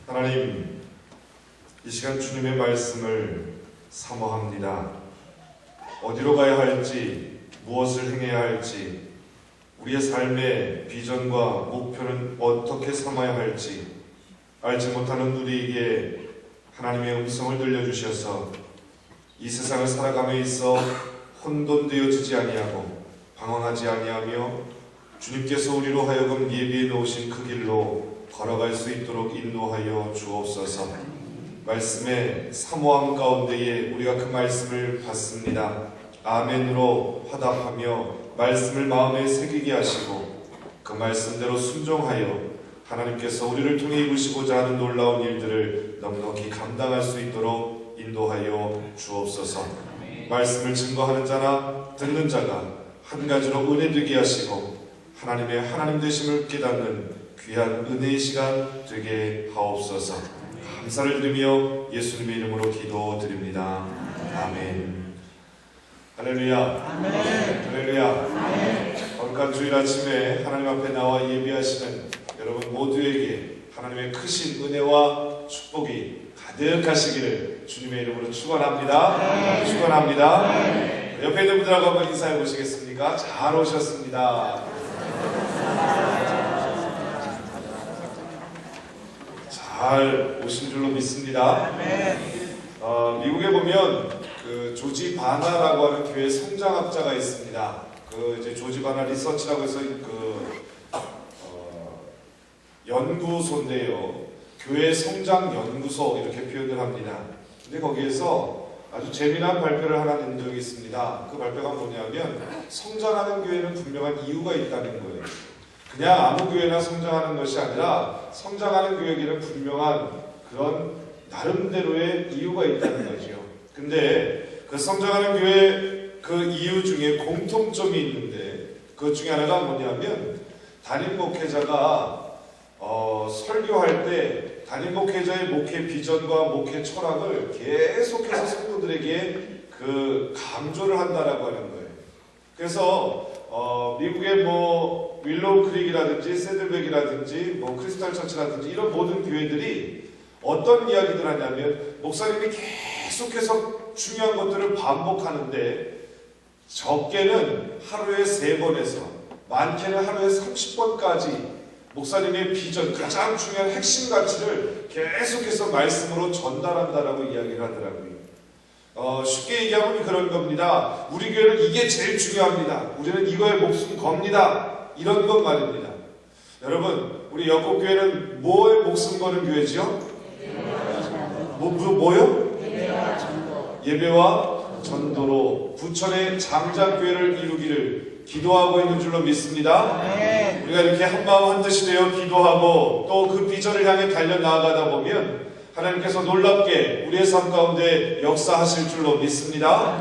하나님, 이 시간 주님의 말씀을 사모합니다. 어디로 가야 할지, 무엇을 행해야 할지, 우리의 삶의 비전과 목표는 어떻게 삼아야 할지 알지 못하는 우리에게 하나님의 음성을 들려주셔서 이 세상을 살아감에 있어 혼돈되어지지 아니하고 방황하지 아니하며 주님께서 우리로 하여금 예비해 놓으신 그 길로 걸어갈 수 있도록 인도하여 주옵소서. 말씀의 사모함 가운데에 우리가 그 말씀을 받습니다. 아멘으로 화답하며 말씀을 마음에 새기게 하시고 그 말씀대로 순종하여 하나님께서 우리를 통해 이루시고자 하는 놀라운 일들을 넉넉히 감당할 수 있도록 인도하여 주옵소서. 말씀을 증거하는 자나 듣는 자가 한 가지로 은혜 되게 하시고 하나님의 하나님 되심을 깨닫는 귀한 은혜의 시간 되게 하옵소서. 감사를 드리며 예수님의 이름으로 기도드립니다. 아멘. 할렐루야. 아멘. 할렐루야. 아멘. 거룩한 주일 아침에 하나님 앞에 나와 예배하시는 여러분 모두에게 하나님의 크신 은혜와 축복이 가득하시기를 주님의 이름으로 축원합니다. 축원합니다. 옆에 있는 분들하고 한번 인사해 보시겠습니까? 잘 오셨습니다. 잘 오신 줄로 믿습니다. 미국에 보면 그 조지 바나라고 하는 교회 성장학자가 있습니다. 그 이제 조지 바나 리서치라고 해서 연구소인데요. 교회 성장 연구소 이렇게 표현을 합니다. 근데 거기에서 아주 재미난 발표를 하나 낸 적이 있습니다. 그 발표가 뭐냐면 성장하는 교회는 분명한 이유가 있다는 거예요. 그냥 아무 교회나 성장하는 것이 아니라 성장하는 교회에는 분명한 그런 나름대로의 이유가 있다는 거죠. 근데 그 성장하는 교회 그 이유 중에 공통점이 있는데 그 중에 하나가 뭐냐면 담임 목회자가 설교할 때 담임 목회자의 목회 비전과 목회 철학을 계속해서 성도들에게 그 강조를 한다라고 하는 거예요. 그래서 미국의 윌로우 크릭이라든지 새들백이라든지 크리스탈 처치라든지 이런 모든 교회들이 어떤 이야기들 하냐면 목사님이 계속해서 중요한 것들을 반복하는데 적게는 하루에 3번에서 많게는 하루에 30번까지 목사님의 비전, 가장 중요한 핵심 가치를 계속해서 말씀으로 전달한다라고 이야기를 하더라고요. 쉽게 얘기하면 그런 겁니다. 우리 교회는 이게 제일 중요합니다. 우리는 이거에 목숨 겁니다. 이런 것 말입니다. 여러분, 우리 영국교회는 뭐에 목숨 거는 교회지요? 뭐요? 예배와 전도로 부천의 장작교회를 이루기를 기도하고 있는 줄로 믿습니다. 우리가 이렇게 한마음 한뜻이 되어 기도하고 또 그 비전을 향해 달려나아가다 보면 하나님께서 놀랍게 우리의 삶 가운데 역사하실 줄로 믿습니다.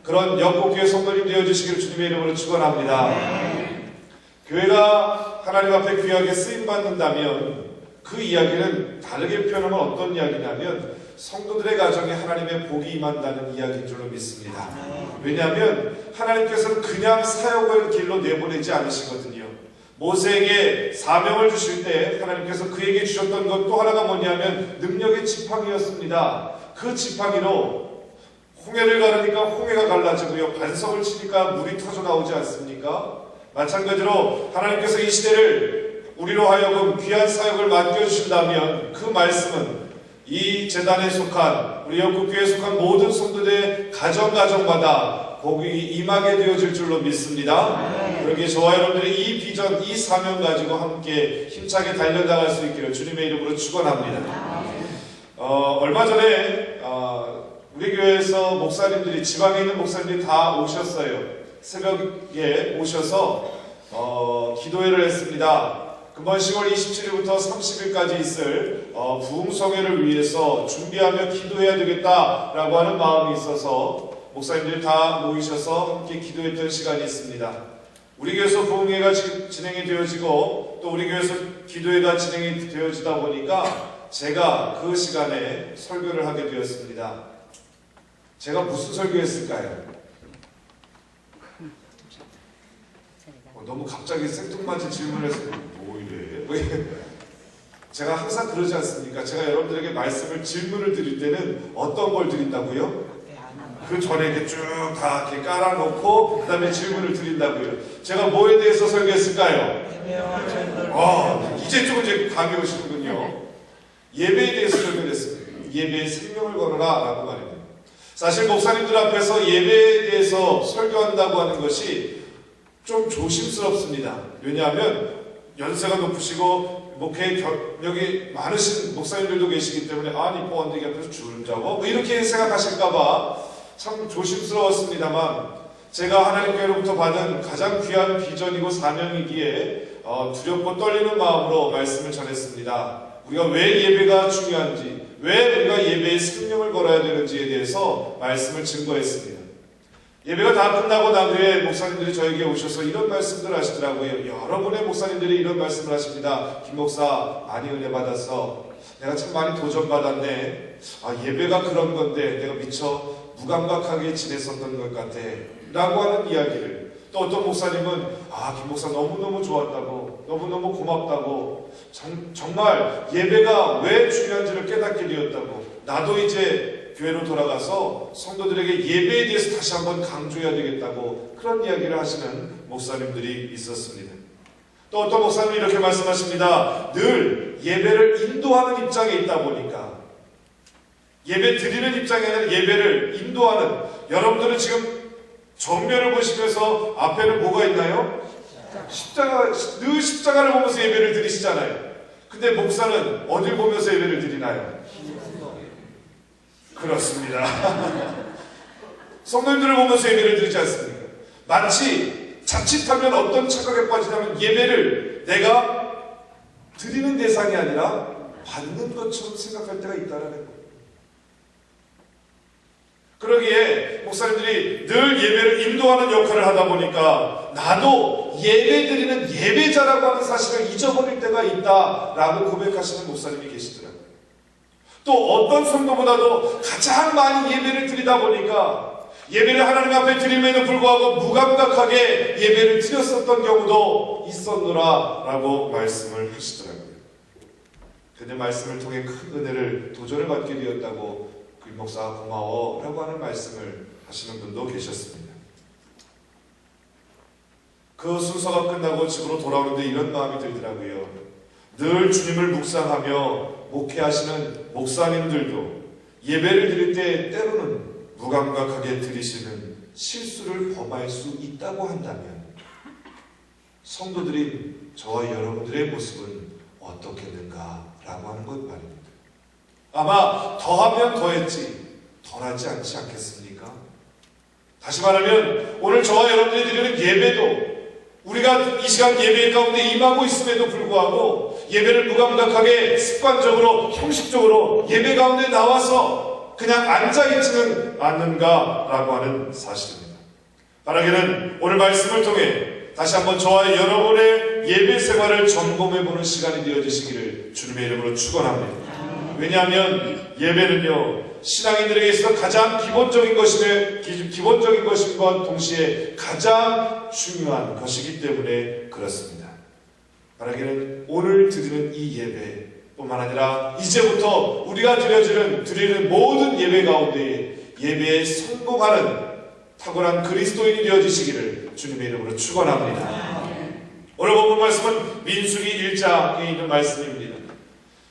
그런 영국교회 성도님 되어주시기를 주님의 이름으로 축원합니다. 교회가 하나님 앞에 귀하게 쓰임받는다면 그 이야기는 다르게 표현하면 어떤 이야기냐면 성도들의 가정에 하나님의 복이 임한다는 이야기인 줄로 믿습니다. 왜냐하면 하나님께서는 그냥 사역을 길로 내보내지 않으시거든요. 모세에게 사명을 주실 때 하나님께서 그에게 주셨던 것 또 하나가 뭐냐면 능력의 지팡이였습니다. 그 지팡이로 홍해를 가르니까 홍해가 갈라지고요. 반석을 치니까 물이 터져 나오지 않습니까? 마찬가지로 하나님께서 이 시대를 우리로 하여금 귀한 사역을 맡겨주신다면 그 말씀은 이 재단에 속한 우리 영국교회에 속한 모든 성도들의 가정마다 복이 임하게 되어질 줄로 믿습니다. 그러기에 저와 여러분들의 이 비전, 이 사명 가지고 함께 힘차게 달려나갈 수 있기를 주님의 이름으로 축원합니다. 얼마 전에 우리 교회에서 목사님들이 지방에 있는 목사님들이 다 오셨어요. 새벽에 오셔서 기도회를 했습니다. 금번 10월 27일부터 30일까지 있을 부흥성회를 위해서 준비하며 기도해야 되겠다라고 하는 마음이 있어서 목사님들이 다 모이셔서 함께 기도했던 시간이 있습니다. 우리 교회에서 부흥회가 진행이 되어지고 또 우리 교회에서 기도회가 진행이 되어지다 보니까 제가 그 시간에 설교를 하게 되었습니다. 제가 무슨 설교했을까요? 너무 갑자기 생뚱맞은 질문을 해서 뭐 이래? 제가 항상 그러지 않습니까? 제가 여러분들에게 질문을 드릴 때는 어떤 걸 드린다고요? 그 전에 이렇게 쭉 다 이렇게 깔아놓고 그 다음에 질문을 드린다고요. 제가 뭐에 대해서 설교했을까요? 이제 좀 이제 감이 오시는군요. 예배에 대해서 설교를 했습니다. 예배에 생명을 걸어라 라고 말입니다. 사실 목사님들 앞에서 예배에 대해서 설교한다고 하는 것이 좀 조심스럽습니다. 왜냐하면 연세가 높으시고 목회 경력이 많으신 목사님들도 계시기 때문에 니뽀 언덕이 앞에서 줄을 잡아 뭐 이렇게 생각하실까봐 참 조심스러웠습니다만, 제가 하나님께로부터 받은 가장 귀한 비전이고 사명이기에 두렵고 떨리는 마음으로 말씀을 전했습니다. 우리가 왜 예배가 중요한지, 왜 우리가 예배에 생명을 걸어야 되는지에 대해서 말씀을 증거했습니다. 예배가 다 끝나고 난 후에 목사님들이 저에게 오셔서 이런 말씀들 하시더라고요. 여러분의 목사님들이 이런 말씀을 하십니다. 김 목사, 많이 은혜 받았어. 내가 참 많이 도전받았네. 예배가 그런 건데 내가 미처 무감각하게 지냈었던 것 같아 라고 하는 이야기를, 또 어떤 목사님은 김 목사 너무너무 좋았다고, 너무너무 고맙다고, 정말 예배가 왜 중요한지를 깨닫게 되었다고, 나도 이제 교회로 돌아가서 성도들에게 예배에 대해서 다시 한번 강조해야 되겠다고 그런 이야기를 하시는 목사님들이 있었습니다. 또 어떤 목사님이 이렇게 말씀하십니다. 늘 예배를 인도하는 입장에 있다 보니까, 예배 드리는 입장이 아니라 예배를 인도하는, 여러분들은 지금 정면을 보시면서 앞에는 뭐가 있나요? 늘 십자가를 보면서 예배를 드리시잖아요. 근데 목사는 어딜 보면서 예배를 드리나요? 그렇습니다. 성도님들을 보면서 예배를 드리지 않습니까? 마치 자칫하면 어떤 착각에 빠지냐면 예배를 내가 드리는 대상이 아니라 받는 것처럼 생각할 때가 있다는 거예요. 그러기에 목사님들이 늘 예배를 인도하는 역할을 하다 보니까 나도 예배 드리는 예배자라고 하는 사실을 잊어버릴 때가 있다라고 고백하시는 목사님이 계시더라고요. 또 어떤 성도보다도 가장 많이 예배를 드리다 보니까 예배를 하나님 앞에 드림에도 불구하고 무감각하게 예배를 드렸었던 경우도 있었노라 라고 말씀을 하시더라고요. 근데 말씀을 통해 큰 은혜를, 도전을 받게 되었다고 김 목사 고마워 라고 하는 말씀을 하시는 분도 계셨습니다. 그 순서가 끝나고 집으로 돌아오는데 이런 마음이 들더라고요. 늘 주님을 묵상하며 목회하시는 목사님들도 예배를 드릴 때 때로는 무감각하게 드리시는 실수를 범할 수 있다고 한다면 성도들인 저와 여러분들의 모습은 어떻겠는가 라고 하는 것 말입니다. 아마 더하면 더했지 덜하지 않지 않겠습니까? 다시 말하면 오늘 저와 여러분들이 드리는 예배도 우리가 이 시간 예배 가운데 임하고 있음에도 불구하고 예배를 무감각하게 습관적으로 형식적으로 예배 가운데 나와서 그냥 앉아있지는 않는가라고 하는 사실입니다. 바라기는 오늘 말씀을 통해 다시 한번 저와 여러분의 예배 생활을 점검해보는 시간이 되어지시기를 주님의 이름으로 축원합니다. 왜냐하면 예배는요 신앙인들에게 있어서 가장 기본적인 것임과 동시에 가장 중요한 것이기 때문에 그렇습니다. 바라기는 오늘 드리는 이 예배뿐만 아니라 이제부터 우리가 드리는 모든 예배 가운데 예배에 성공하는 탁월한 그리스도인이 되어지시기를 주님의 이름으로 축원합니다. 오늘 본문 말씀은 민수기 1장에 있는 말씀입니다.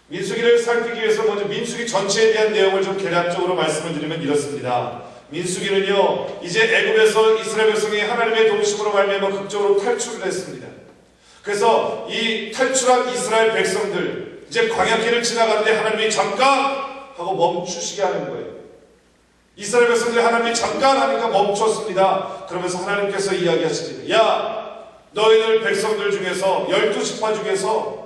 민수기를 살피기 위해서 먼저 민수기 전체에 대한 내용을 좀 개략적으로 말씀을 드리면 이렇습니다. 민수기는요 이제 애굽에서 이스라엘 백성이 하나님의 도우심으로 말미암아 극적으로 탈출을 했습니다. 그래서 이 탈출한 이스라엘 백성들 이제 광야길을 지나가는데 하나님이 잠깐 하고 멈추시게 하는 거예요. 이스라엘 백성들이 하나님이 잠깐 하니까 멈췄습니다. 그러면서 하나님께서 이야기하십니다. 야 너희들 백성들 중에서 12지파 중에서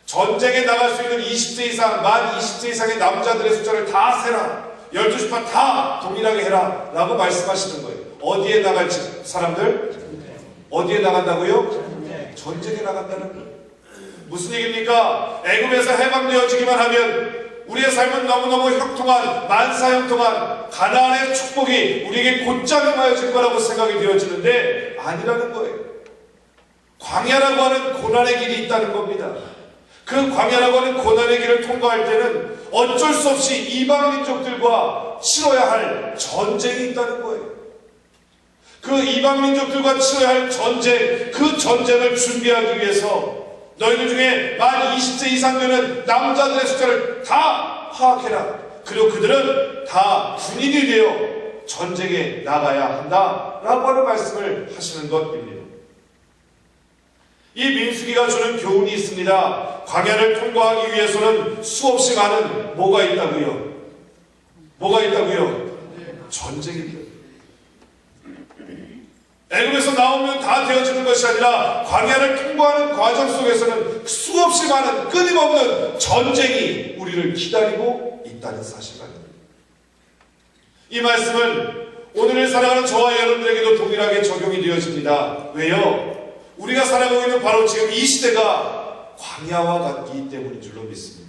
전쟁에 나갈 수 있는 20세 이상, 만 20세 이상의 남자들의 숫자를 다 세라. 12지파 다 동일하게 해라 라고 말씀하시는 거예요. 어디에 나갈지 사람들? 어디에 나간다고요? 전쟁에 나간다는 거예요. 무슨 얘기입니까? 애굽에서 해방되어지기만 하면 우리의 삶은 너무너무 형통한, 만사형통한 가나안의 축복이 우리에게 곧장 임하여질 거라고 생각이 되어지는데 아니라는 거예요. 광야라고 하는 고난의 길이 있다는 겁니다. 그 광야라고 하는 고난의 길을 통과할 때는 어쩔 수 없이 이방 민족들과 치러야 할 전쟁이 있다는 거예요. 그 이방 민족들과 치러야 할 전쟁, 그 전쟁을 준비하기 위해서 너희들 중에 만 20세 이상 되는 남자들의 숫자를 다 파악해라. 그리고 그들은 다 군인이 되어 전쟁에 나가야 한다라고 하는 말씀을 하시는 것입니다. 이 민수기가 주는 교훈이 있습니다. 광야를 통과하기 위해서는 수없이 많은 뭐가 있다고요? 뭐가 있다고요? 전쟁입니다. 애굽에서 나오면 다 되어지는 것이 아니라 광야를 통과하는 과정 속에서는 수없이 많은 끊임없는 전쟁이 우리를 기다리고 있다는 사실입니다. 이 말씀은 오늘을 살아가는 저와 여러분들에게도 동일하게 적용이 되어집니다. 왜요? 우리가 살아가고 있는 바로 지금 이 시대가 광야와 같기 때문인 줄로 믿습니다.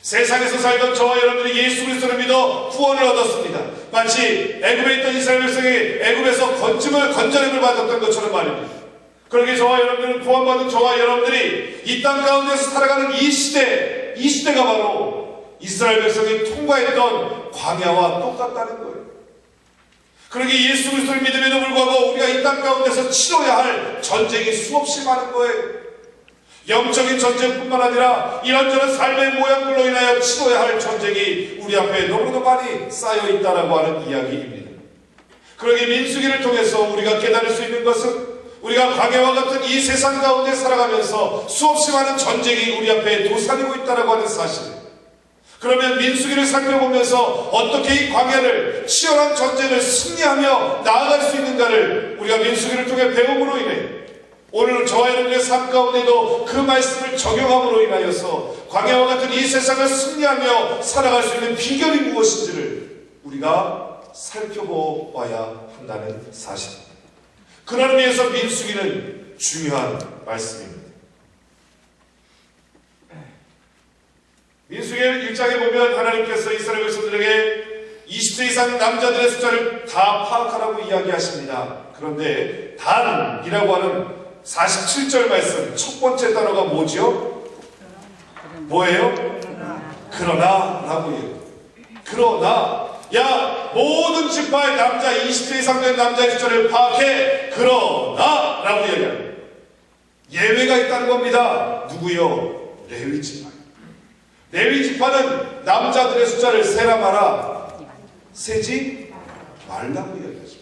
세상에서 살던 저와 여러분들이 예수 그리스도를 믿어 구원을 얻었습니다. 마치 애굽에 있던 이스라엘 백성이 애굽에서 건져냄을 받았던 것처럼 말입니다. 그러기에 저와 여러분들은 구원받은 저와 여러분들이 이 땅 가운데서 살아가는 이 시대가 바로 이스라엘 백성이 통과했던 광야와 똑같다는 거예요. 그러기에 예수 그리스도를 믿음에도 불구하고 우리가 이 땅 가운데서 치러야 할 전쟁이 수없이 많은 거예요. 영적인 전쟁뿐만 아니라 이런저런 삶의 모양들로 인하여 치러야 할 전쟁이 우리 앞에 너무도 많이 쌓여 있다라고 하는 이야기입니다. 그러기에 민수기를 통해서 우리가 깨달을 수 있는 것은 우리가 광야와 같은 이 세상 가운데 살아가면서 수없이 많은 전쟁이 우리 앞에 도사리고 있다라고 하는 사실. 그러면 민수기를 살펴보면서 어떻게 이 광야를 치열한 전쟁을 승리하며 나아갈 수 있는가를 우리가 민수기를 통해 배움으로 인해 오늘 저와 여러분의 삶 가운데도 그 말씀을 적용함으로 인하여서 광야와 같은 이 세상을 승리하며 살아갈 수 있는 비결이 무엇인지를 우리가 살펴보아야 한다는 사실입니다. 그런 의미에서 민수기는 중요한 말씀입니다. 민수기 1장에 보면 하나님께서 이스라엘 백성들에게 20세 이상 남자들의 숫자를 다 파악하라고 이야기하십니다. 그런데 단이라고 하는 47절 말씀 첫 번째 단어가 뭐죠? 뭐예요? 그러나 라고 얘기해요. 그러나 야 모든 지파의 남자 20세 이상 된 남자의 숫자를 파악해. 그러나 라고 얘기해요. 예외가 있다는 겁니다. 누구요? 레위 지파. 레위 지파는 남자들의 숫자를 세라 마라 세지 말라고 이야기하죠.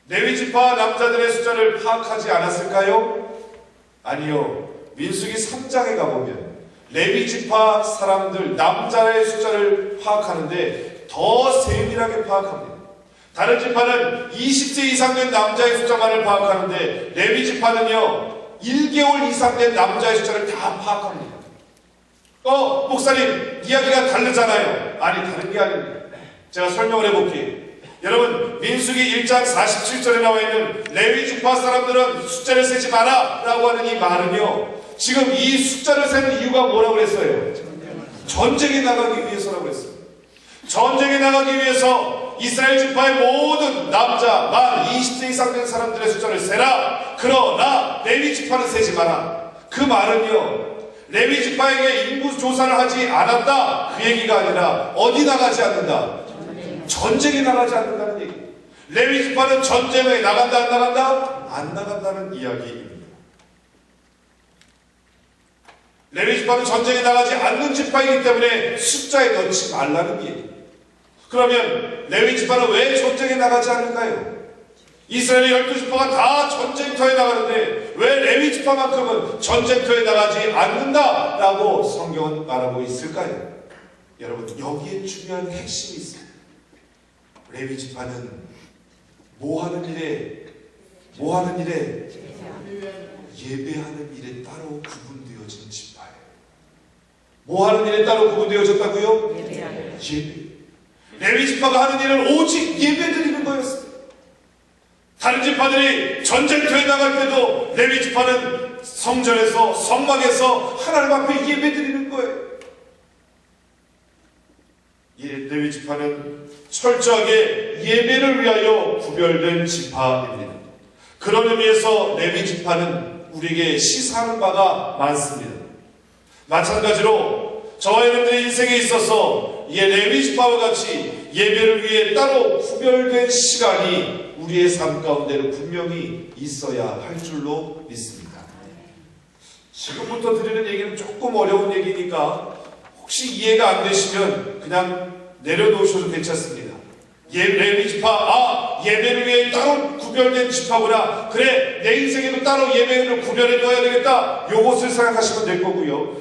레위 지파 남자들의 숫자를 파악하지 않았을까요? 아니요. 민수기 3장에 가보면 레위 지파 사람들 남자의 숫자를 파악하는데 더 세밀하게 파악합니다. 다른 지파는 20세 이상 된 남자의 숫자만을 파악하는데 레위 지파는요 1개월 이상 된 남자의 숫자를 다 파악합니다. 목사님 이야기가 다르잖아요. 아니 다른 게 아닙니다. 제가 설명을 해볼게요. 여러분 민수기 1장 47절에 나와 있는 레위 지파 사람들은 숫자를 세지 마라 라고 하는 이 말은요 지금 이 숫자를 세는 이유가 뭐라고 그랬어요? 전쟁에 나가기 위해서라고 그랬어요. 전쟁에 나가기 위해서 이스라엘 지파의 모든 남자 만 20세 이상 된 사람들의 숫자를 세라. 그러나 레위 지파는 세지 마라. 그 말은요 레위 지파에게 인구 조사를 하지 않았다 그 얘기가 아니라 어디 나가지 않는다? 전쟁에 나가지 않는다는 얘기. 레위 지파는 전쟁에 나간다 안 나간다? 안 나간다는 이야기입니다. 레위 지파는 전쟁에 나가지 않는 지파이기 때문에 숫자에 넣지 말라는 얘기. 그러면 레위 지파는 왜 전쟁에 나가지 않을까요? 이스라엘의 12지파가 다 전쟁터에 나가는데 왜 레위 지파만큼은 전쟁터에 나가지 않는다라고 성경은 말하고 있을까요? 여러분 여기에 중요한 핵심이 있습니다. 레위 지파는 뭐 하는 일에 예배하는 일에 따로 구분되어진 지파예요. 뭐 하는 일에 따로 구분되어졌다고요? 예배. 레위 지파가 하는 일은 오직 예배 드리는 거였어요. 다른 지파들이 전쟁터에 나갈 때도 레위 지파는 성전에서 성막에서 하나님 앞에 예배 드리는 거예요. 레위 지파는 철저하게 예배를 위하여 구별된 지파입니다. 그런 의미에서 레위 지파는 우리에게 시사하는 바가 많습니다. 마찬가지로 저와 여러분들의 인생에 있어서 레위 지파와 같이 예배를 위해 따로 구별된 시간이 우리의 삶 가운데는 분명히 있어야 할 줄로 믿습니다. 지금부터 드리는 얘기는 조금 어려운 얘기니까 혹시 이해가 안 되시면 그냥 내려놓으셔도 괜찮습니다. 레위 지파, 예배를 위해 따로 구별된 지파구나. 그래, 내 인생에도 따로 예배를 구별해둬야 되겠다. 요것을 생각하시면 될 거고요.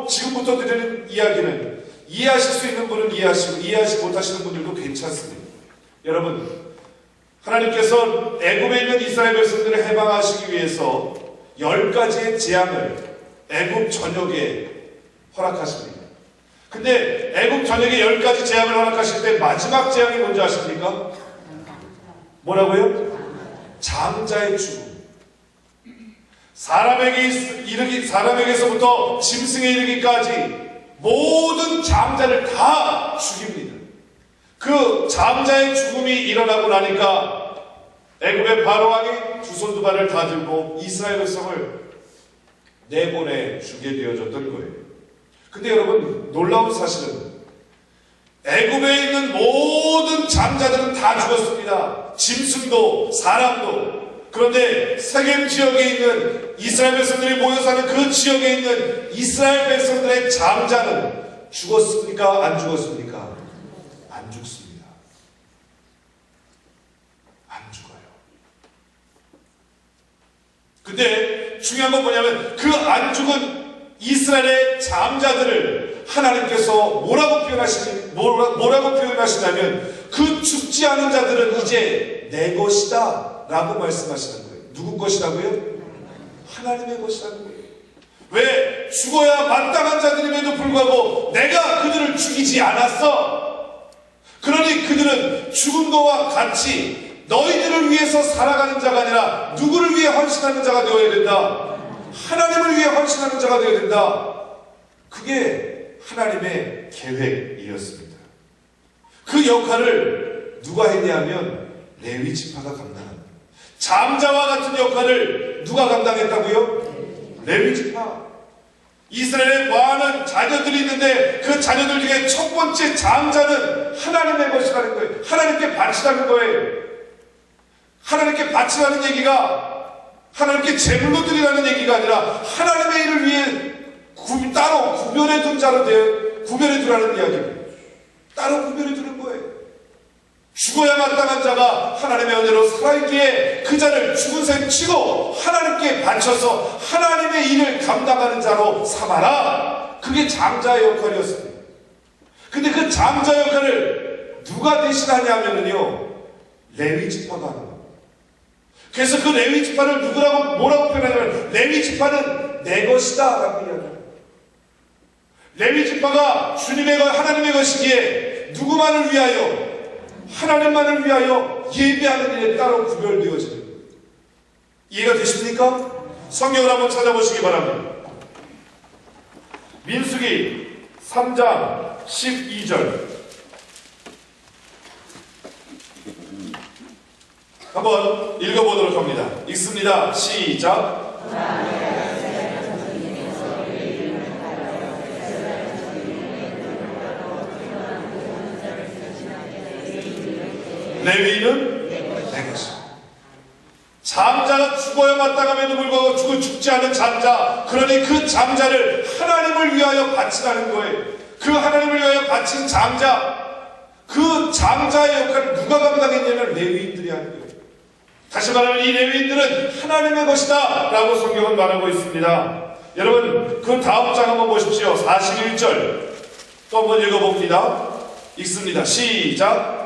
지금부터 드리는 이야기는 이해하실 수 있는 분은 이해하시고 이해하지 못하시는 분들도 괜찮습니다. 여러분, 하나님께서 애굽에 있는 이스라엘 백성들을 해방하시기 위해서 10가지의 재앙을 애굽 전역에 허락하십니다. 근데 애굽 전역에 10가지 재앙을 허락하실 때 마지막 재앙이 뭔지 아십니까? 뭐라고요? 장자의 죽음. 사람에게서부터 짐승에 이르기까지 모든 장자를 다 죽입니다. 그 장자의 죽음이 일어나고 나니까 애굽의 바로왕이 두 손 두 발을 다 들고 이스라엘 백성을 내보내 주게 되어졌던 거예요. 근데 여러분, 놀라운 사실은 애굽에 있는 모든 장자들은 다 죽었습니다. 짐승도 사람도. 그런데 세겜 지역에 있는 이스라엘 백성들이 모여 사는 그 지역에 있는 이스라엘 백성들의 장자는 죽었습니까? 안 죽었습니까? 안 죽습니다. 안 죽어요. 근데 중요한 건 뭐냐면 그 안 죽은 이스라엘의 장자들을 하나님께서 뭐라고 표현하시냐면 그 죽지 않은 자들은 이제 내 것이다 라고 말씀하시는 거예요. 누구 것이라고요? 하나님의 것이라는 거예요. 왜? 죽어야 마땅한 자들임에도 불구하고 내가 그들을 죽이지 않았어. 그러니 그들은 죽은 거와 같이 너희들을 위해서 살아가는 자가 아니라 누구를 위해 헌신하는 자가 되어야 된다. 하나님을 위해 헌신하는 자가 되어야 된다. 그게 하나님의 계획이었습니다. 그 역할을 누가 했냐면 레위 지파가 감당합니다. 장자와 같은 역할을 누가 감당했다고요? 레위 지파. 이스라엘에 많은 자녀들이 있는데 그 자녀들 중에 첫 번째 장자는 하나님의 것이라는 거예요. 하나님께 바치라는 거예요. 하나님께 바치라는 얘기가 하나님께 제물로 드리라는 얘기가 아니라 하나님의 일을 위해 따로 구별해 둔 자로 구별해 두라는 이야기입니다. 따로 구별해 두는 거예요. 죽어야 마땅한 자가 하나님의 은혜로 살아있기에 그 자를 죽은 셈 치고 하나님께 바쳐서 하나님의 일을 감당하는 자로 삼아라. 그게 장자의 역할이었습니다. 근데 그 장자 역할을 누가 대신하냐면요, 레위 지파가 하는 겁니다. 그래서 그 레위 지파를 뭐라고 표현하냐면 레위 지파는 내 것이다 라고 이야기합니다. 레위 지파가 하나님의 것이기에 누구만을 위하여? 하나님만을 위하여 예배하는 일에 따로 구별되어지는 거예요. 이해가 되십니까? 성경을 한번 찾아보시기 바랍니다. 민수기 3장 12절 한번 읽어보도록 합니다. 읽습니다. 시작. 레위인은 내 것이다. 장자가 죽어야 마땅함에도 불구하고 죽지 않은 장자, 그러니 그 장자를 하나님을 위하여 바치라는 거예요. 그 하나님을 위하여 바친 장자, 그 장자의 역할을 누가 감당했냐면 레위인들이 하는 거예요. 다시 말하면 이 레위인들은 하나님의 것이다 라고 성경은 말하고 있습니다. 여러분, 그 다음 장 한번 보십시오. 41절 또 한번 읽어봅니다. 읽습니다. 시작.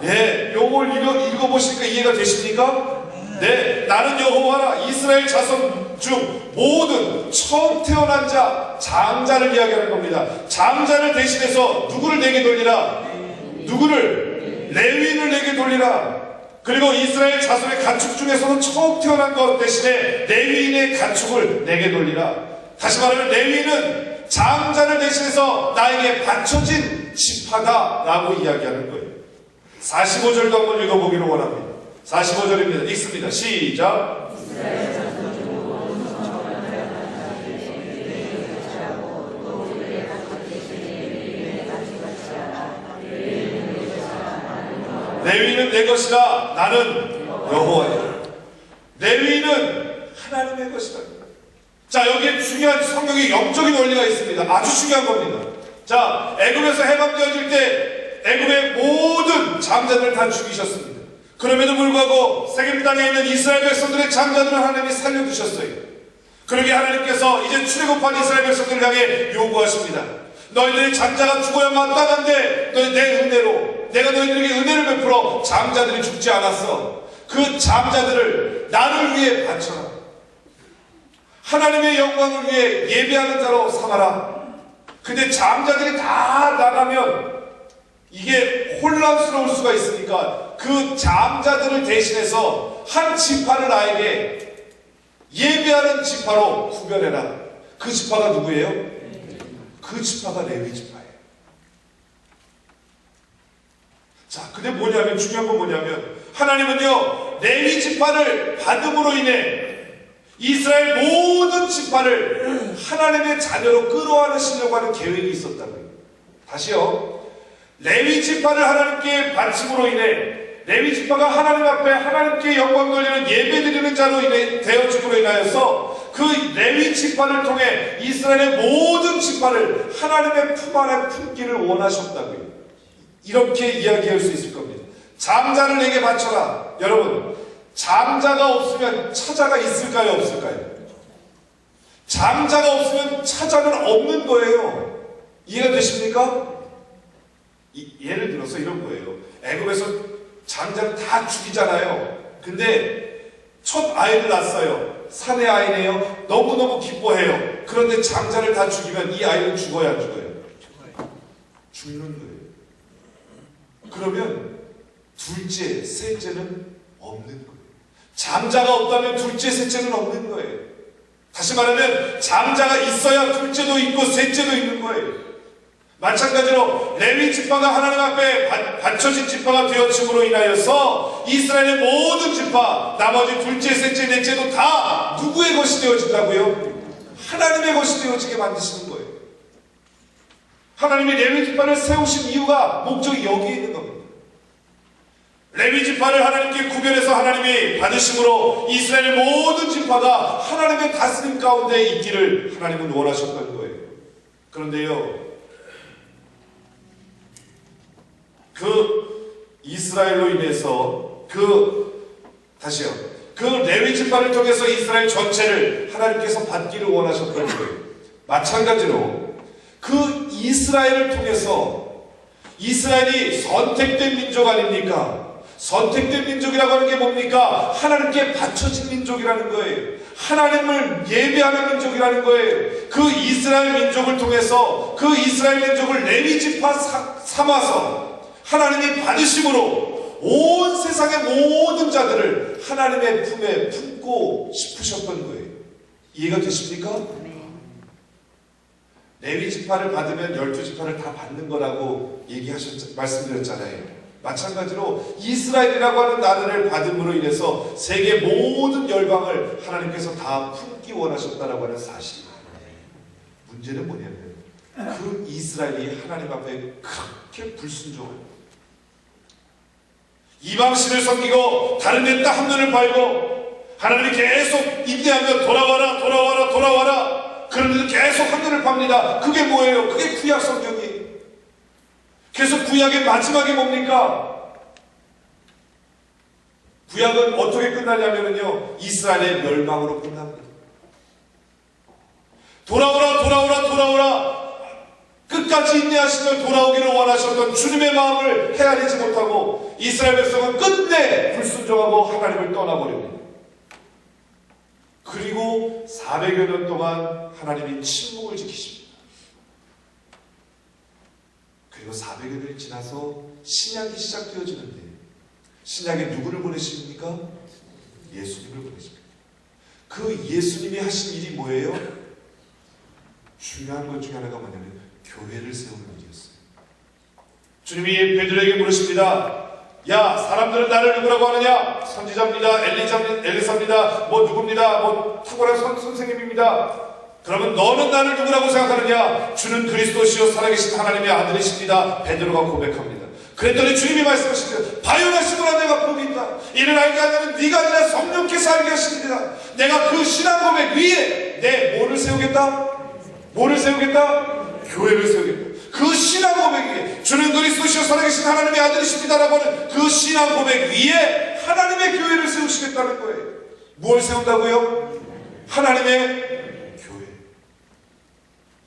네, 요걸 읽어보시니까 이해가 되십니까? 네, 나는 여호와라. 이스라엘 자손 중 모든 처음 태어난 자, 장자를 이야기하는 겁니다. 장자를 대신해서 누구를 내게 돌리라? 누구를? 레위인을 내게 돌리라. 그리고 이스라엘 자손의 가축 중에서는 처음 태어난 것 대신에 레위인의 가축을 내게 돌리라. 다시 말하면 레위는 장자를 대신해서 나에게 바쳐진 지파다라고 이야기하는 거예요. 45절도 한번 읽어보기를 원합니다. 45절입니다. 읽습니다. 시작. 레위는 내 것이다. 나는 여호와이다. 레위는 하나님의 것이다. 자, 여기에 중요한 성경의 영적인 원리가 있습니다. 아주 중요한 겁니다. 자, 애굽에서 해방되어질 때 애굽의 모든 장자들을 다 죽이셨습니다. 그럼에도 불구하고 세겜 땅에 있는 이스라엘 백성들의 장자들을 하나님이 살려두셨어요. 그러게 하나님께서 이제 출애굽한 이스라엘 백성들을 향해 요구하십니다. 너희들의 장자가 죽어야 마땅한데 너희 내 은혜로 내가 너희들에게 은혜를 베풀어 장자들이 죽지 않았어. 그 장자들을 나를 위해 바쳐라. 하나님의 영광을 위해 예배하는 자로 삼아라. 근데 장자들이 다 나가면 이게 혼란스러울 수가 있으니까 그 장자들을 대신해서 한 지파를 나에게 예배하는 지파로 구별해라. 그 지파가 누구예요? 그 지파가 레위 지파예요. 자, 근데 뭐냐면 중요한 건 뭐냐면 하나님은요 레위 지파를 받음으로 인해 이스라엘 모든 지파를 하나님의 자녀로 끌어안으시려고 하는 계획이 있었다고요. 다시요. 레위 지파를 하나님께 바침으로 인해 레위 지파가 하나님 앞에 하나님께 영광 돌리는 예배드리는 자로 인해 되어짐으로 인하여서 그 레위 지파를 통해 이스라엘의 모든 지파를 하나님의 품 안에 품기를 원하셨다고요. 이렇게 이야기할 수 있을 겁니다. 장자를 내게 바쳐라. 여러분, 장자가 없으면 차자가 있을까요? 없을까요? 장자가 없으면 차자는 없는 거예요. 이해가 되십니까? 예를 들어서 이런 거예요. 애굽에서 장자를 다 죽이잖아요. 근데 첫 아이를 낳았어요. 사내 아이네요. 너무너무 기뻐해요. 그런데 장자를 다 죽이면 이 아이는 죽어야 안 죽어요? 죽는 거예요. 그러면 둘째, 셋째는 없는 거예요. 장자가 없다면 둘째, 셋째는 없는 거예요. 다시 말하면 장자가 있어야 둘째도 있고 셋째도 있는 거예요. 마찬가지로 레위 지파가 하나님 앞에 바쳐진 지파가 되어짐으로 인하여서 이스라엘의 모든 지파, 나머지 둘째, 셋째, 넷째도 다 누구의 것이 되어진다고요? 하나님의 것이 되어지게 만드시는 거예요. 하나님이 레위 지파를 세우신 이유가 목적이 여기에 있는 겁니다. 레위 지파를 하나님께 구별해서 하나님이 받으심으로 이스라엘 모든 지파가 하나님의 다스림 가운데 있기를 하나님은 원하셨던 거예요. 그런데요, 그 이스라엘로 인해서 다시요. 그 레위 지파를 통해서 이스라엘 전체를 하나님께서 받기를 원하셨던 거예요. 마찬가지로 그 이스라엘을 통해서 이스라엘이 선택된 민족 아닙니까? 선택된 민족이라고 하는 게 뭡니까? 하나님께 바쳐진 민족이라는 거예요. 하나님을 예배하는 민족이라는 거예요. 그 이스라엘 민족을 통해서 그 이스라엘 민족을 레위 지파 삼아서 하나님이 받으심으로 온 세상의 모든 자들을 하나님의 품에 품고 싶으셨던 거예요. 이해가 되십니까? 레위 지파를 받으면 12지파를 다 받는 거라고 말씀드렸잖아요. 마찬가지로 이스라엘이라고 하는 나라를 받음으로 인해서 세계 모든 열방을 하나님께서 다 품기 원하셨다라고 하는 사실입니다. 문제는 뭐냐면 그 이스라엘이 하나님 앞에 그렇게 불순종합니다. 이방신을 섬기고 다른 데 딱 한눈을 팔고 하나님이 계속 인내하며 돌아와라 돌아와라 돌아와라 그런데도 계속 한눈을 팝니다. 그게 뭐예요? 그게 구약 성경이에요. 그래서 구약의 마지막에 뭡니까? 구약은 어떻게 끝나냐면요, 이스라엘의 멸망으로 끝납니다. 돌아오라 돌아오라 돌아오라 끝까지 인내하시며 돌아오기를 원하셨던 주님의 마음을 헤아리지 못하고 이스라엘 백성은 끝내 불순종하고 하나님을 떠나버립니다. 그리고 400여 년 동안 하나님이 침묵을 지키십니다. 그리고 400여 년이 지나서 신약이 시작되어지는데 신약에 누구를 보내십니까? 예수님을 보내십니다. 그 예수님이 하신 일이 뭐예요? 중요한 것 중에 하나가 뭐냐면 교회를 세우는 일이었어요. 주님이 베드로에게 물으십니다. 야, 사람들은 나를 누구라고 하느냐? 선지자입니다. 엘리사입니다. 뭐 누굽니다. 뭐 탁월한 선생님입니다. 그러면 너는 나를 누구라고 생각하느냐? 주는 그리스도시요 살아계신 하나님의 아들이십니다. 베드로가 고백합니다. 그랬더니 주님이 말씀하시죠. 바요나시노라 내가 복이 있다. 이를 알게 하려면 네가 아니라 성령께서 알게 하십니다. 내가 그 신앙 고백 위에 내 뭐를 세우겠다? 뭐를 세우겠다? 교회를 세우겠다. 그 신앙 고백 위에 주는 그리스도시요 살아계신 하나님의 아들이십니다라고 하는 그 신앙 고백 위에 하나님의 교회를 세우시겠다는 거예요. 무엇을 세운다고요? 하나님의 교회.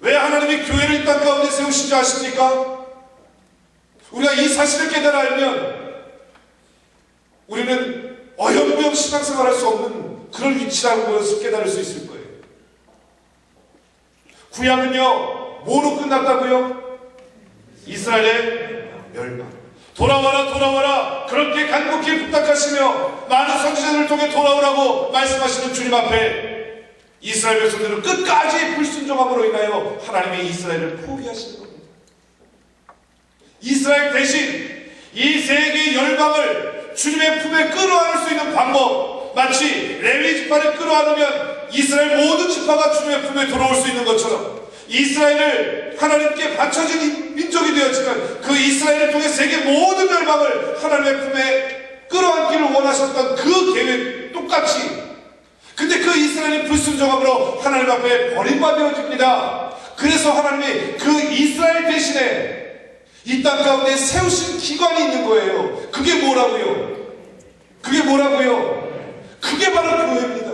왜 하나님이 교회를 이 땅 가운데 세우신 줄 아십니까? 우리가 이 사실을 깨달아 알면 우리는 어영부영 신앙생활할 수 없는 그런 위치라는 것을 깨달을 수 있을 거예요. 구약은요 뭐로 끝났다고요? 이스라엘의 멸망. 돌아와라 돌아와라 그렇게 간곡히 부탁하시며 많은 선지자들을 통해 돌아오라고 말씀하시는 주님 앞에 이스라엘 백성들은 끝까지 불순종함으로 인하여 하나님의 이스라엘을 포기하시는 겁니다. 이스라엘 대신 이 세계 열방을 주님의 품에 끌어안을 수 있는 방법, 마치 레위 지파를 끌어안으면 이스라엘 모든 지파가 주님의 품에 들어올 수 있는 것처럼 이스라엘을 하나님께 바쳐진 민족이 되었지만 그 이스라엘을 통해 세계 모든 열방을 하나님의 품에 끌어안기를 원하셨던 그 계획 똑같이, 근데 그 이스라엘이 불순종함으로 하나님 앞에 버림받아집니다. 그래서 하나님이 그 이스라엘 대신에 이 땅 가운데 세우신 기관이 있는 거예요. 그게 뭐라고요? 그게 뭐라고요? 그게 바로 교회입니다.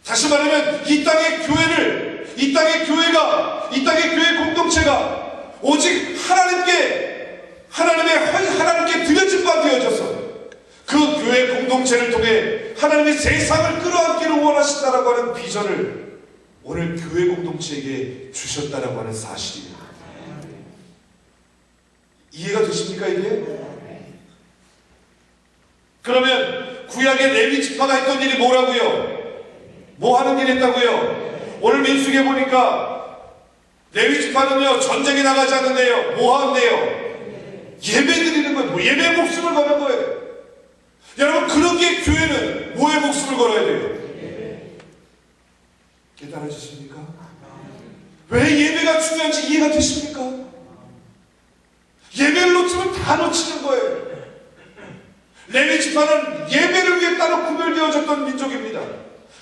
다시 말하면 이 땅의 교회를, 이 땅의 교회가, 이 땅의 교회 공동체가 오직 하나님께 드려진 바 되어져서 그 교회 공동체를 통해 하나님의 세상을 끌어안기를 원하신다라고 하는 비전을 오늘 교회 공동체에게 주셨다라고 하는 사실입니다. 이해가 되십니까 이게? 그러면 구약의 레위 지파가 했던 일이 뭐라고요? 뭐 하는 일 했다고요? 오늘 민수기에 보니까 레위 지파는요 전쟁에 나가지 않는데요 뭐 하는데요? 예배 드리는 거예요. 뭐 예배의 목숨을 거는 거예요. 여러분 그러기에 교회는 뭐의 목숨을 걸어야 돼요? 깨달아지십니까? 왜 예배가 중요한지 이해가 되십니까? 예배를 놓치면 다 놓치는 거예요. 레위 지파는 예배를 위해 따로 구별되어졌던 민족입니다.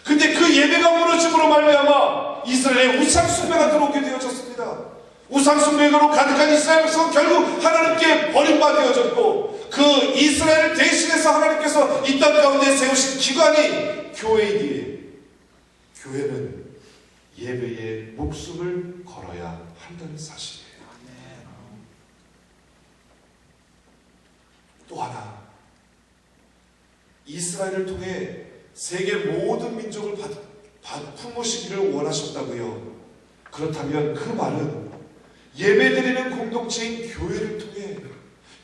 근데 그 예배가 무너짐으로 말미암아 이스라엘의 우상 숭배가 들어오게 되어졌습니다. 우상 숭배로 가득한 이스라엘 백성은 결국 하나님께 버림받아졌고 그 이스라엘을 대신해서 하나님께서 이 땅 가운데 세우신 기관이 교회이기에 교회는 예배에 목숨을 걸어야 한다는 사실이에요. 또 하나, 이스라엘을 통해 세계 모든 민족을 품으시기를 원하셨다고요. 그렇다면 그 말은 예배드리는 공동체인 교회를 통해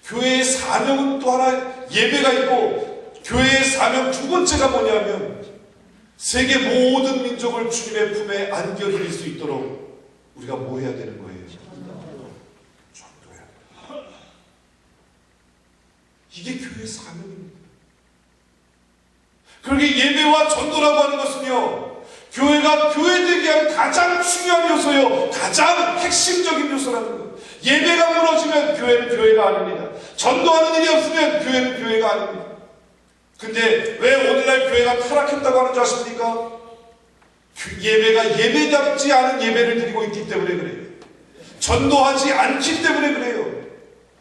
교회의 사명은 또 하나 예배가 있고 그교회의 사명 두 번째가 뭐냐면 세계 모든 민족을 주님의 품에 안겨드릴 수 있도록 우리가 뭐 해야 되는 거예요? 전도해야. 이게 교회의 사명입니다. 그러게 예배와 전도라고 하는 것은요 교회가 교회되게 하는 가장 중요한 요소요 가장 핵심적인 요소라는 거예요. 예배가 무너지면 교회는 교회가 아닙니다. 전도하는 일이 없으면 교회는 교회가 아닙니다. 근데 왜 오늘날 교회가 타락했다고 하는 줄 아십니까? 예배가 예배답지 않은 예배를 드리고 있기 때문에 그래요. 전도하지 않기 때문에 그래요.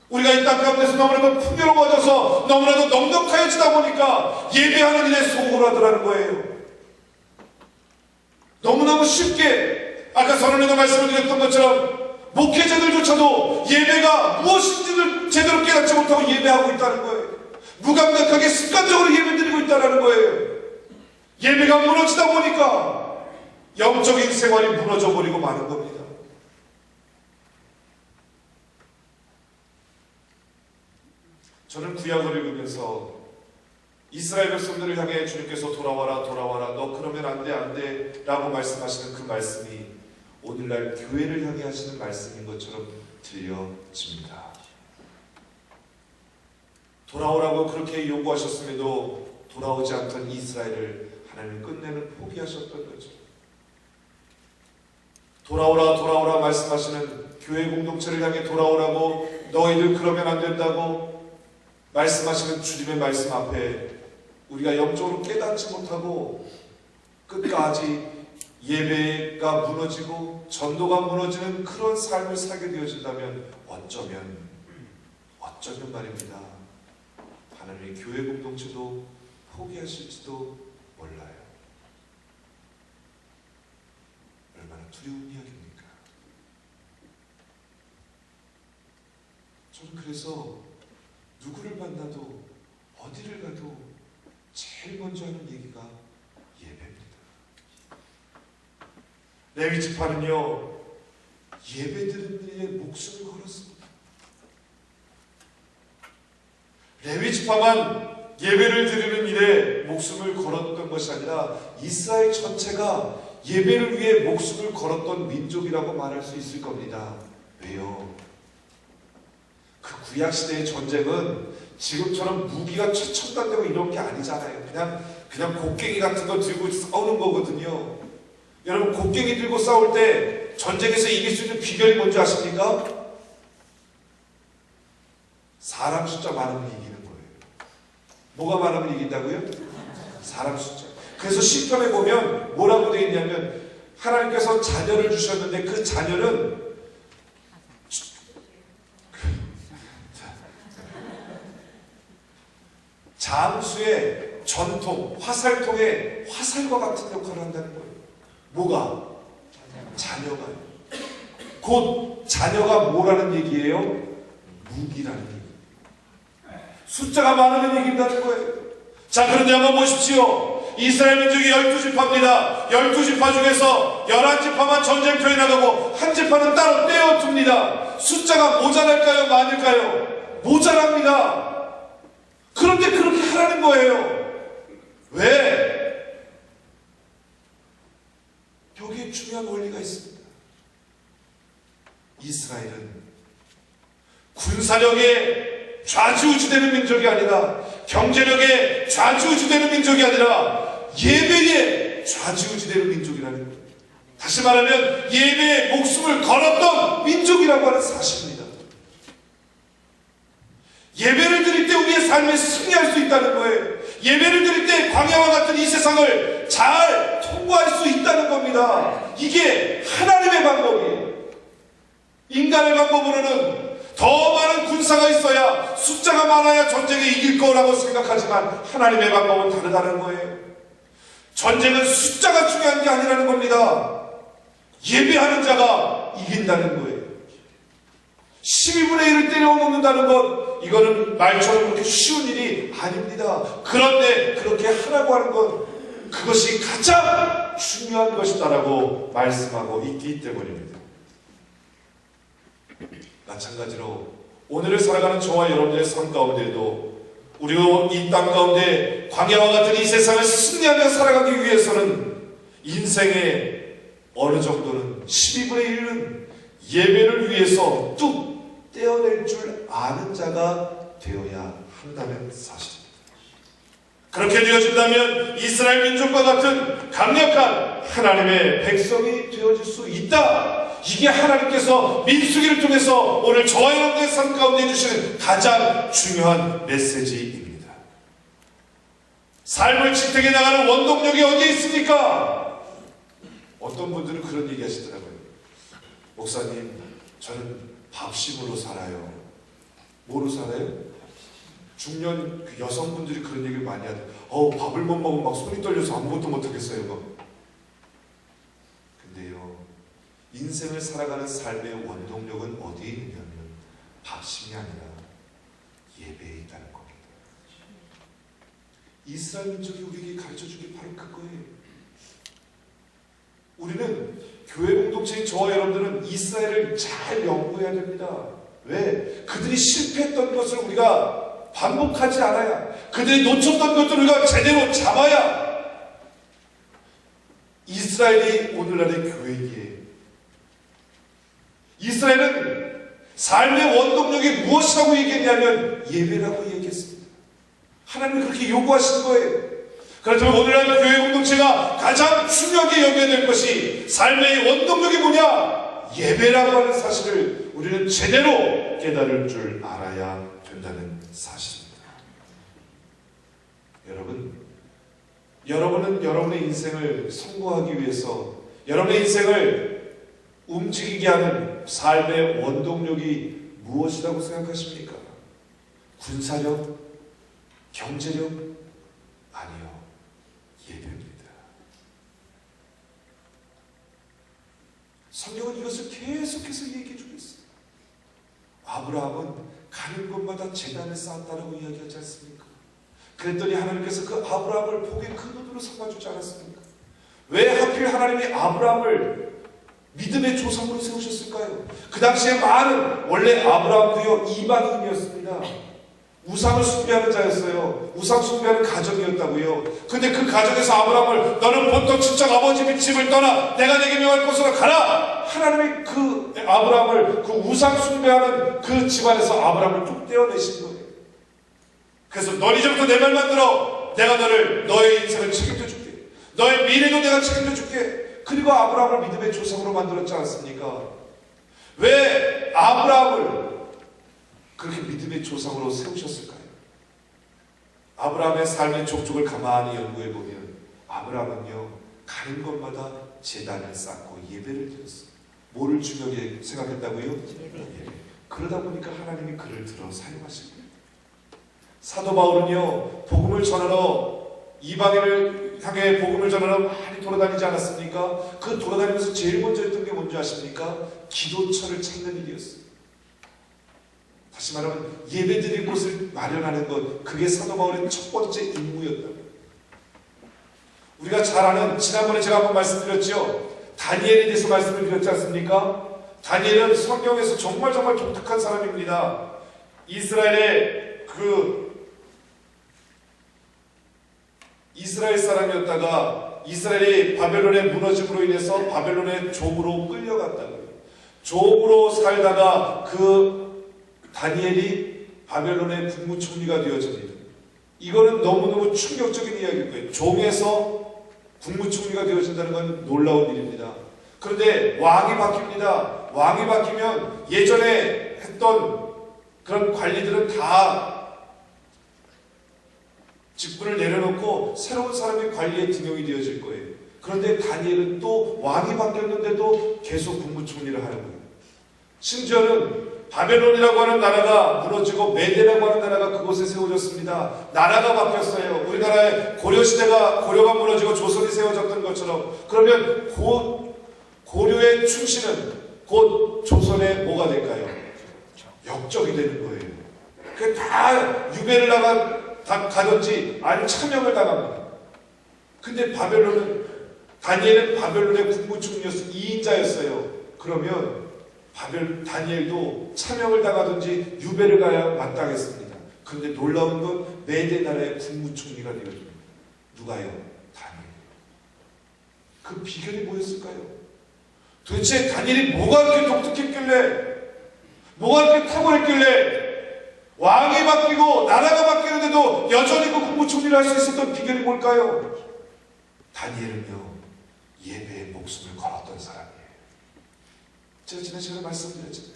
우리가 이 땅 가운데서 너무나도 풍요로워져서 너무나도 넉넉하여지다 보니까 예배하는 일에 소홀하더라는 거예요. 너무너무 쉽게 아까 선언에도 말씀을 드렸던 것처럼 목회자들조차도 예배가 무엇인지를 제대로 깨닫지 못하고 예배하고 있다는 거예요. 무감각하게 습관적으로 예배드리고 있다는 거예요. 예배가 무너지다 보니까 영적인 생활이 무너져 버리고 마는 겁니다. 저는 구약을 읽으면서 이스라엘 백성들을 향해 주님께서 돌아와라 돌아와라 너 그러면 안 돼 안 돼 라고 말씀하시는 그 말씀이 오늘날 교회를 향해 하시는 말씀인 것처럼 들려집니다. 돌아오라고 그렇게 요구하셨음에도 돌아오지 않던 이스라엘을 하나님은 끝내는 포기하셨던 거죠. 돌아오라 돌아오라 말씀하시는 교회 공동체를 향해 돌아오라고 너희들 그러면 안 된다고 말씀하시는 주님의 말씀 앞에 우리가 영적으로 깨닫지 못하고 끝까지 예배가 무너지고 전도가 무너지는 그런 삶을 살게 되어진다면 어쩌면 말입니다. 하나님의 교회 공동체도 포기하실지도 몰라요. 얼마나 두려운 이야기입니까? 저는 그래서 누구를 만나도 어디를 가도 제일 먼저 하는 얘기가 예배입니다. 레위 지파는요 예배드리는 일에 목숨을 걸었습니다. 레위 지파만 예배를 드리는 일에 목숨을 걸었던 것이 아니라 이스라엘 전체가 예배를 위해 목숨을 걸었던 민족이라고 말할 수 있을 겁니다. 왜요? 그 구약시대의 전쟁은 지금처럼 무기가 최첨단되고 이런 게 아니잖아요. 그냥 곡괭이 같은 거 들고 싸우는 거거든요. 여러분 곡괭이 들고 싸울 때 전쟁에서 이길 수 있는 비결이 뭔지 아십니까? 사람 숫자 많으면 이기는 거예요. 뭐가 많으면 이긴다고요? 사람 숫자. 그래서 시편에 보면 뭐라고 되어 있냐면 하나님께서 자녀를 주셨는데 그 자녀는 장수의 전통, 화살통의 화살과 같은 역할을 한다는 거예요. 뭐가? 자녀가요. 곧 자녀가 뭐라는 얘기예요? 무기라는 얘기예요. 숫자가 많으면 이긴다는 거예요. 자, 그런데 한번 보십시오. 이스라엘 민족이 12지파입니다. 12지파 중에서 11지파만 전쟁터에 나가고 한 지파는 따로 떼어둡니다. 숫자가 모자랄까요? 많을까요? 모자랍니다. 그런데 그렇게 하라는 거예요. 왜? 여기에 중요한 원리가 있습니다. 이스라엘은 군사력에 좌지우지되는 민족이 아니라 경제력에 좌지우지되는 민족이 아니라 예배에 좌지우지되는 민족이라는 거예요. 다시 말하면 예배에 목숨을 걸었던 민족이라고 하는 사실입니다. 예배를 드릴 때 우리의 삶에 승리할 수 있다는 거예요. 예배를 드릴 때 광야와 같은 이 세상을 잘 통과할 수 있다는 겁니다. 이게 하나님의 방법이에요. 인간의 방법으로는 더 많은 군사가 있어야 숫자가 많아야 전쟁에 이길 거라고 생각하지만 하나님의 방법은 다르다는 거예요. 전쟁은 숫자가 중요한 게 아니라는 겁니다. 예배하는 자가 이긴다는 거예요. 12분의 1을 때려 먹는다는 것, 이거는 말처럼 그렇게 쉬운 일이 아닙니다. 그런데 그렇게 하라고 하는 것, 그것이 가장 중요한 것이다라고 말씀하고 있기 때문입니다. 마찬가지로 오늘을 살아가는 저와 여러분들의 삶 가운데도 우리가 이 땅 가운데 광야와 같은 이 세상을 승리하며 살아가기 위해서는 인생의 어느 정도는 12분의 1은 예배를 위해서 뚝 떼어낼 줄 아는 자가 되어야 한다는 사실입니다. 그렇게 되어진다면 이스라엘 민족과 같은 강력한 하나님의 백성이 되어질 수 있다. 이게 하나님께서 민수기를 통해서 오늘 저와 여러분의 삶 가운데 주시는 가장 중요한 메시지입니다. 삶을 지탱해 나가는 원동력이 어디에 있습니까? 어떤 분들은 그런 얘기 하시더라고요. 목사님, 저는 밥심으로 살아요. 뭐로 살아요? 중년 그 여성분들이 그런 얘기를 많이 하더라고요. 밥을 못 먹으면 막 손이 떨려서 아무것도 못하겠어요. 막. 근데요, 인생을 살아가는 삶의 원동력은 어디에 있느냐면 밥심이 아니라 예배에 있다는 겁니다. 이스라엘 민족이 우리에게 가르쳐준 게 바로 그거예요. 우리는 교회 공동체인 저와 여러분들은 이스라엘을 잘 연구해야 됩니다. 왜? 그들이 실패했던 것을 우리가 반복하지 않아야, 그들이 놓쳤던 것들을 우리가 제대로 잡아야 이스라엘이 오늘날의 교회이기에, 이스라엘은 삶의 원동력이 무엇이라고 얘기했냐면 예배라고 얘기했습니다. 하나님은 그렇게 요구하신 거예요. 그렇다면 오늘날 교회 공동체가 가장 중요하게 여겨야 될 것이 삶의 원동력이 뭐냐? 예배라고 하는 사실을 우리는 제대로 깨달을 줄 알아야 된다는 사실입니다. 여러분은 여러분의 인생을 성공하기 위해서 여러분의 인생을 움직이게 하는 삶의 원동력이 무엇이라고 생각하십니까? 군사력? 경제력? 아니요. 예배입니다. 성경은 이것을 계속해서 얘기해주고 있어요. 아브라함은 가는 곳마다 제단을 쌓았다라고 이야기하지 않습니까? 그랬더니 하나님께서 그 아브라함을 복의 근원으로 삼아주지 않았습니까? 왜 하필 하나님이 아브라함을 믿음의 조상으로 세우셨을까요? 그 당시에 원래 아브라함도요 이방인이었습니다. 우상을 숭배하는 자였어요. 우상 숭배하는 가정이었다고요. 근데 그 가정에서 아브라함을 너는 보통 친척 아버지 집을 떠나 내가 내게 명할 곳으로 가라! 하나님이 그 아브라함을 그 우상 숭배하는 그 집안에서 아브라함을 뚝 떼어내신 거예요. 그래서 넌 이제부터 내 말만 들어. 내가 너의 인생을 책임져 줄게. 너의 미래도 내가 책임져 줄게. 그리고 아브라함을 믿음의 조상으로 만들었지 않았습니까? 왜 아브라함을 그렇게 믿음의 조상으로 세우셨을까요? 아브라함의 삶의 족적을 가만히 연구해보면 아브라함은요 가는 곳마다 제단을 쌓고 예배를 드렸어요. 뭐를 중요하게 생각했다고요? 예배. 그러다 보니까 하나님이 그를 들어 사용하신 거예요. 사도 바울은요 복음을 전하러 이방인을 향해 복음을 전하러 많이 돌아다니지 않았습니까? 그 돌아다니면서 제일 먼저 했던 게 뭔지 아십니까? 기도처를 찾는 일이었어요. 다시 말하면 예배드릴 곳을 마련하는 것, 그게 사도 바울의 첫 번째 임무였다. 우리가 잘 아는, 지난번에 제가 한번 말씀드렸죠. 다니엘에 대해서 말씀을 드렸지 않습니까? 다니엘은 성경에서 정말 독특한 사람입니다. 이스라엘 사람이었다가 이스라엘이 바벨론의 무너짐으로 인해서 바벨론의 종으로 끌려갔다고요. 종으로 살다가 그 다니엘이 바벨론의 국무총리가 되어집니다. 이거는 너무너무 충격적인 이야기일 거예요. 종에서 국무총리가 되어진다는 건 놀라운 일입니다. 그런데 왕이 바뀝니다. 왕이 바뀌면 예전에 했던 그런 관리들은 다 직분을 내려놓고 새로운 사람이 관리에 등용이 되어질 거예요. 그런데 다니엘은 또 왕이 바뀌었는데도 계속 국무총리를 하는 거예요. 심지어는 바벨론이라고 하는 나라가 무너지고 메대라고 하는 나라가 그곳에 세워졌습니다. 나라가 바뀌었어요. 우리나라의 고려가 무너지고 조선이 세워졌던 것처럼. 그러면 고려의 충신은 곧 조선의 뭐가 될까요? 역적이 되는 거예요. 그 다 유배를 가든지 아니면 참역을 당합니다. 근데 다니엘은 바벨론의 국무총리였어요. 2인자였어요. 그러면 다니엘도 참역을 당하든지 유배를 가야 마땅했습니다. 그런데 놀라운 건 메대 나라의 국무총리가 되어집니다. 누가요? 다니엘. 그 비결이 뭐였을까요? 도대체 다니엘이 뭐가 그렇게 독특했길래, 뭐가 그렇게 탁월했길래 왕이 바뀌고 나라가 바뀌는데도 여전히 그 국무총리를 할 수 있었던 비결이 뭘까요? 다니엘은요 예배에 목숨을 걸었던 사람이에요. 제가 지난 시간에 말씀드렸잖아요.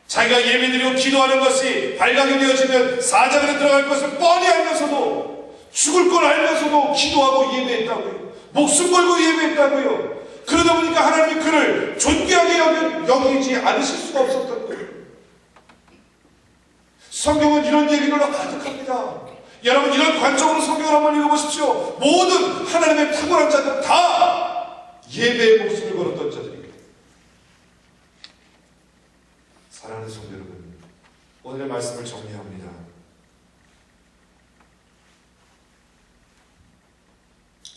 자기가 예배드리고 기도하는 것이 발각이 되어지면 사자굴에 들어갈 것을 뻔히 알면서도, 죽을 걸 알면서도 기도하고 예배했다고요. 목숨 걸고 예배했다고요. 그러다 보니까 하나님이 그를 존귀하게 여기지 않으실 수가 없었던 거예요. 성경은 이런 얘기로 가득합니다. 여러분 이런 관점으로 성경을 한번 읽어보십시오. 모든 하나님의 탁월한 자들은 다 예배에 목숨을 걸었던 자들입니다. 사랑하는 성도 여러분, 오늘의 말씀을 정리합니다.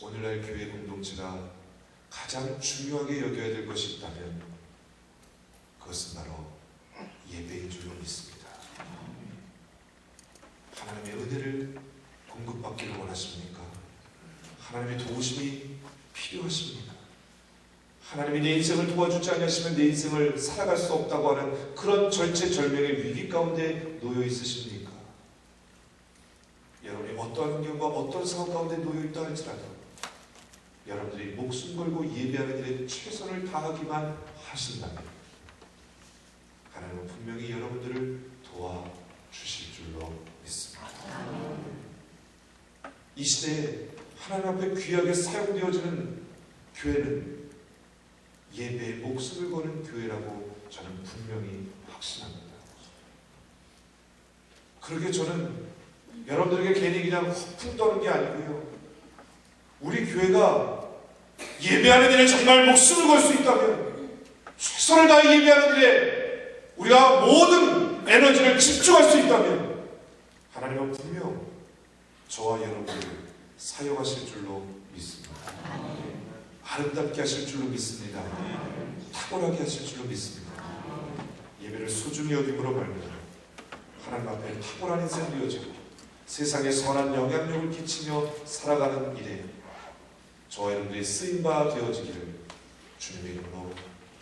오늘날 교회 공동체가 가장 중요하게 여겨야 될 것이 있다면 그것은 바로 예배인 줄로 믿습니다. 받기를 원하십니까? 하나님의 도우심이 필요하십니까? 하나님이 내 인생을 도와주지 않으시면 내 인생을 살아갈 수 없다고 하는 그런 절체절명의 위기 가운데 놓여 있으십니까? 여러분이 어떠한 환경과 어떤 상황 가운데 놓여 있다 할지라도 여러분들이 목숨 걸고 예배하는 일에 최선을 다하기만 하신다면 하나님은 분명히 여러분들을 도와주실 줄로 믿습니다. 이 시대에 하나님 앞에 귀하게 사용되어지는 교회는 예배에 목숨을 거는 교회라고 저는 분명히 확신합니다. 그렇게 저는 여러분들에게 괜히 그냥 허풍 떠는 게 아니고요. 우리 교회가 예배하는 일에 정말 목숨을 걸 수 있다면 최선을 다해 예배하는 일에 우리가 모든 에너지를 집중할 수 있다면 하나님은 분명 저와 여러분을 사용하실 줄로 믿습니다. 아름답게 하실 줄로 믿습니다. 탁월하게 하실 줄로 믿습니다. 예배를 소중히 여김으로 말미암아 하나님 앞에 탁월한 인생 되어지고 세상에 선한 영향력을 끼치며 살아가는 일에 저와 여러분들이 쓰임바 되어지기를 주님의 이름으로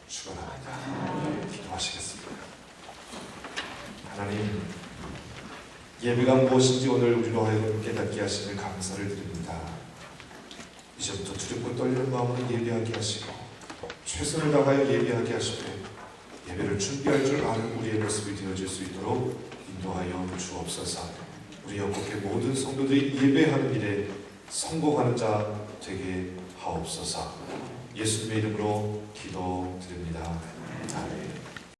축원합니다. 기도하시겠습니다. 하나님, 예배가 무엇인지 오늘 우리로 하여금 깨닫게 하시는 감사를 드립니다. 이제부터 두렵고 떨리는 마음으로 예배하게 하시고 최선을 다하여 예배하게 하시고 예배를 준비할 줄 아는 우리의 모습이 되어질 수 있도록 인도하여 주옵소서. 우리 영국의 모든 성도들이 예배하는 일에 성공하는 자 되게 하옵소서. 예수님의 이름으로 기도드립니다. 아멘.